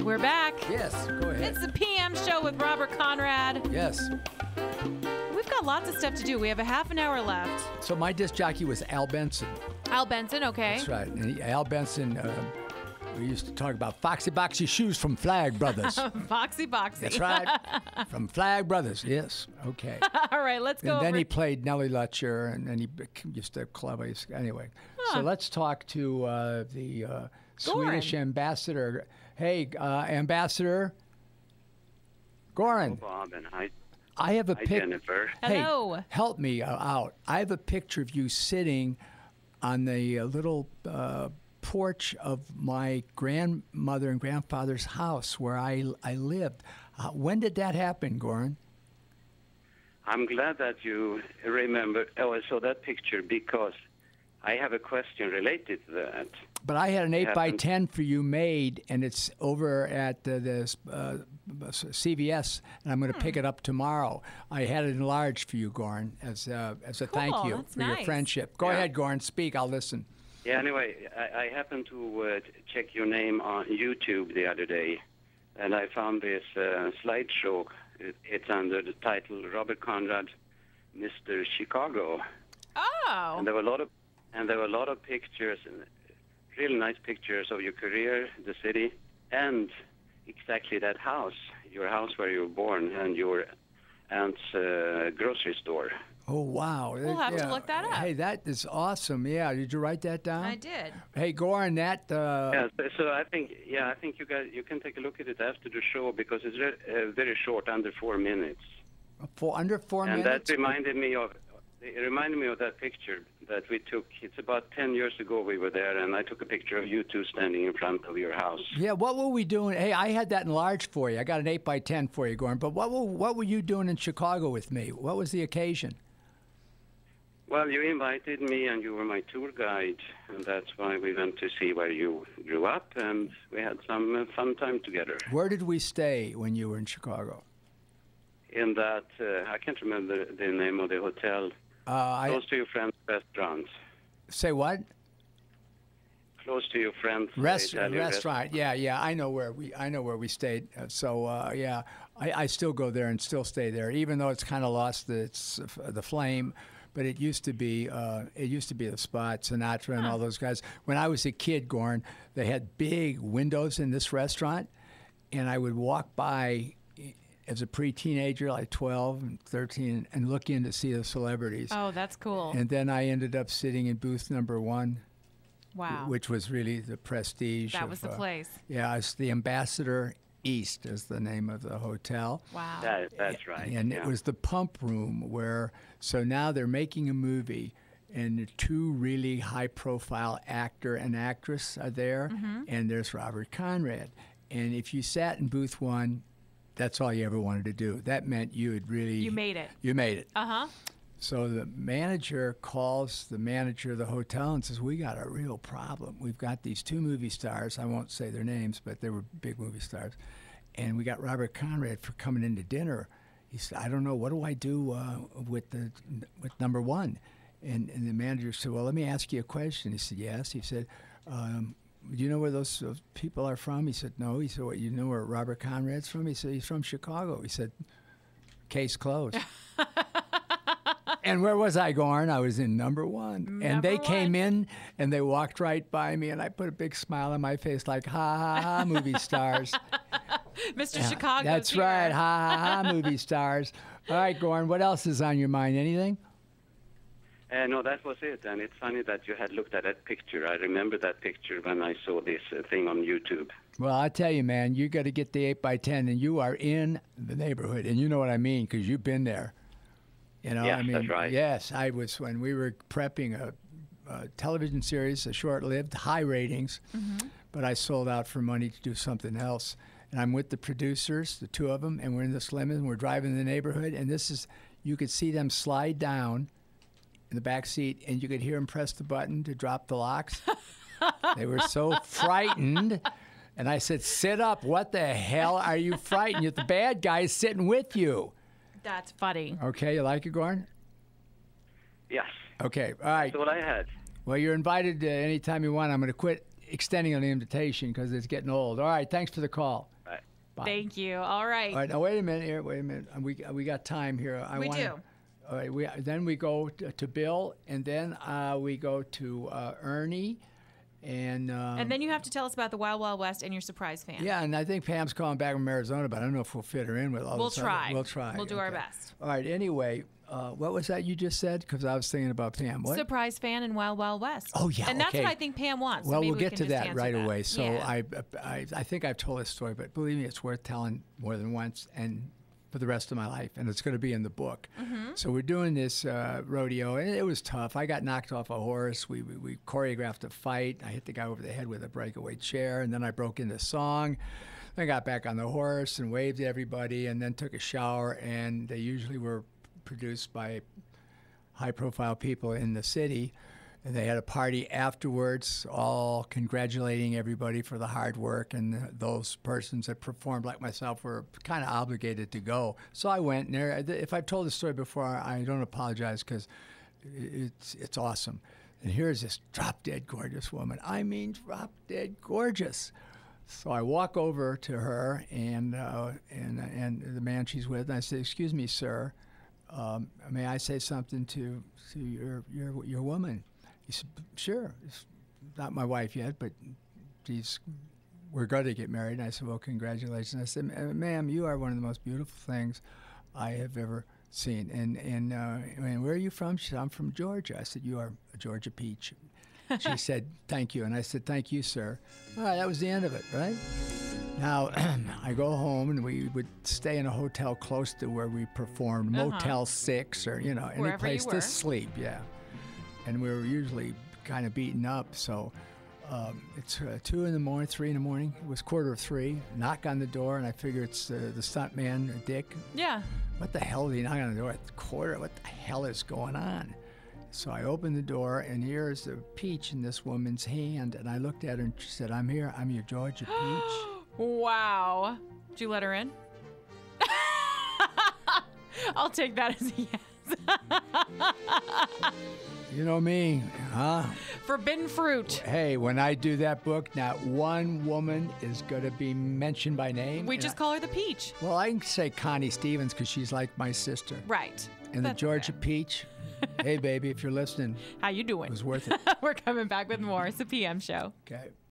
We're back. Yes, go ahead. It's the PM show with Robert Conrad. Yes. We've got lots of stuff to do. We have a half an hour left. So my disc jockey was Al Benson. Al Benson, okay. That's right. And Al Benson, we used to talk about Foxy Boxy shoes from Flag Brothers. Foxy Boxy. That's right. From Flag Brothers, yes. Okay. All right, let's go. And then over. he played Nellie Lutcher, and then he used to club. Anyway, so let's talk to the Swedish ambassador. Hey, Ambassador Goran. Bob, and I have a picture. Jennifer. Hello. Hey, help me out. I have a picture of you sitting on the little porch of my grandmother and grandfather's house where I lived. When did that happen, Goran? I'm glad that you remember. I saw that picture because I have a question related to that. But I had an 8x10 for you made, and it's over at the CVS, and I'm going to pick it up tomorrow. I had it enlarged for you, Goran, as a thank you That's for your nice. friendship. Go ahead, Goran, speak. I'll listen. Yeah, anyway, I happened to check your name on YouTube the other day, and I found this slideshow. It's under the title Robert Conrad, Mr. Chicago. Oh. And there were a lot of pictures, really nice pictures of your career, the city, and exactly that house, your house where you were born, and your aunt's grocery store. Oh, wow. We'll have to look that up. Hey, that is awesome. Yeah, did you write that down? I did. Hey, Goran, that... Yeah, so I think you guys, you can take a look at it after the show because it's very short, under 4 minutes. under 4 and minutes? That reminded me of that picture that we took. It's about 10 years ago we were there, and I took a picture of you two standing in front of your house. Yeah, what were we doing? Hey, I had that enlarged for you. I got an 8x10 for you, Goran. But what were you doing in Chicago with me? What was the occasion? Well, you invited me, and you were my tour guide, and that's why we went to see where you grew up, and we had some fun time together. Where did we stay when you were in Chicago? In that, I can't remember the name of the hotel. Close to your friend's restaurant. Say what? Close to your friend's restaurant. Yeah. I know where we stayed. Yeah, I still go there and still stay there, even though it's kind of lost the flame. But it used to be the spot. Sinatra and all those guys. When I was a kid, Goran, they had big windows in this restaurant, and I would walk by as a pre-teenager, like 12 and 13, and look in to see the celebrities. Oh, that's cool. And then I ended up sitting in booth number 1. Wow. Which was really the prestige. That was the place. Yeah, it's the Ambassador East is the name of the hotel. Wow. That's right. And it was the pump room where, so now they're making a movie, and the two really high-profile actor and actress are there, and there's Robert Conrad. And if you sat in booth 1, that's all you ever wanted to do. That meant you had really... You made it. You made it. Uh-huh. So the manager calls the manager of the hotel and says, we got a real problem. We've got these 2 movie stars. I won't say their names, but they were big movie stars. And we got Robert Conrad for coming in to dinner. He said, I don't know, what do I do with number 1? And the manager said, well, let me ask you a question. He said, yes. He said, do you know where those people are from? He said, no. He said, what, you know where Robert Conrad's from? He said, he's from Chicago. He said, case closed. And where was I, Goran? I was in number 1. And they came in, and they walked right by me, and I put a big smile on my face like, ha, ha, ha, movie stars. Mr. Chicago's That's here. right, ha, ha, ha, movie stars. All right, Goran, what else is on your mind? Anything? No, that was it. And it's funny that you had looked at that picture. I remember that picture when I saw this thing on YouTube. Well, I tell you, man, you got to get the 8x10, and you are in the neighborhood. And you know what I mean, because you've been there. You know, Yes, I mean, that's right. Yes, I was when we were prepping a television series, a short-lived, high ratings, but I sold out for money to do something else. And I'm with the producers, the 2 of them, and we're in this limo, and we're driving the neighborhood, and you could see them slide down in the back seat, and you could hear them press the button to drop the locks. They were so frightened. And I said, sit up. What the hell are you frightened? The bad guy's sitting with you. That's funny. Okay, you like it, Goran? Yes. Okay, all right. That's what I had. Well, you're invited anytime you want. I'm going to quit extending an invitation because it's getting old. All right, thanks for the call. Bye. Thank you. All right. All right, now wait a minute here. Wait a minute. We got time here. We do. All right, then we go to Bill, and then we go to Ernie, and then you have to tell us about the Wild Wild West and your surprise fan. yeah, and I think Pam's calling back from Arizona, but I don't know if we'll fit her in with all We'll this. try. We'll try. We'll do our best. All right. Anyway, what was that you just said? Because I was thinking about Pam. What? Surprise fan and Wild Wild West. Oh, yeah, And that's okay. what I think Pam wants. So Well, maybe we'll we get can to just that answer right that. away. So Yeah. I think I've told this story, but believe me, it's worth telling more than once and for the rest of my life, and it's going to be in the book. Mm-hmm. So we're doing this rodeo, and it was tough. I got knocked off a horse. We choreographed a fight. I hit the guy over the head with a breakaway chair, and then I broke into song. Then I got back on the horse and waved at everybody, and then took a shower, and they usually were produced by high-profile people in the city. And they had a party afterwards, all congratulating everybody for the hard work, and those persons that performed like myself were kind of obligated to go. So I went, and there, if I've told the story before, I don't apologize because it's awesome. And here's this drop-dead gorgeous woman. I mean, drop-dead gorgeous. So I walk over to her and the man she's with, and I say, "Excuse me, sir, may I say something to your woman?" He said, "Sure. It's not my wife yet, but we're going to get married." And I said, "Well, congratulations." I said, "Ma'am, you are one of the most beautiful things I have ever seen. And where are you from?" She said, "I'm from Georgia." I said, "You are a Georgia peach." She said, "Thank you." And I said, "Thank you, sir." All right, that was the end of it, right? Now, I go home, and we would stay in a hotel close to where we performed, Motel 6 or, any Wherever place you to were. sleep, yeah. And we were usually kind of beaten up, so it's 2 in the morning, 3 in the morning. It was 2:45. Knock on the door, and I figure it's the stunt man, Dick. Yeah. What the hell did he knock on the door at the quarter? What the hell is going on? So I opened the door, and here's a peach in this woman's hand, and I looked at her, and she said, "I'm here. I'm your Georgia peach." Wow. Did you let her in? I'll take that as a yes. You know me, huh? Forbidden fruit. Hey, when I do that book, not one woman is going to be mentioned by name. We and just call her the peach. Well, I can say Connie Stevens because she's like my sister. Right. And the That's Georgia okay. peach, hey, baby, if you're listening, How you doing? it was worth it. We're coming back with more. It's the PM Show. Okay.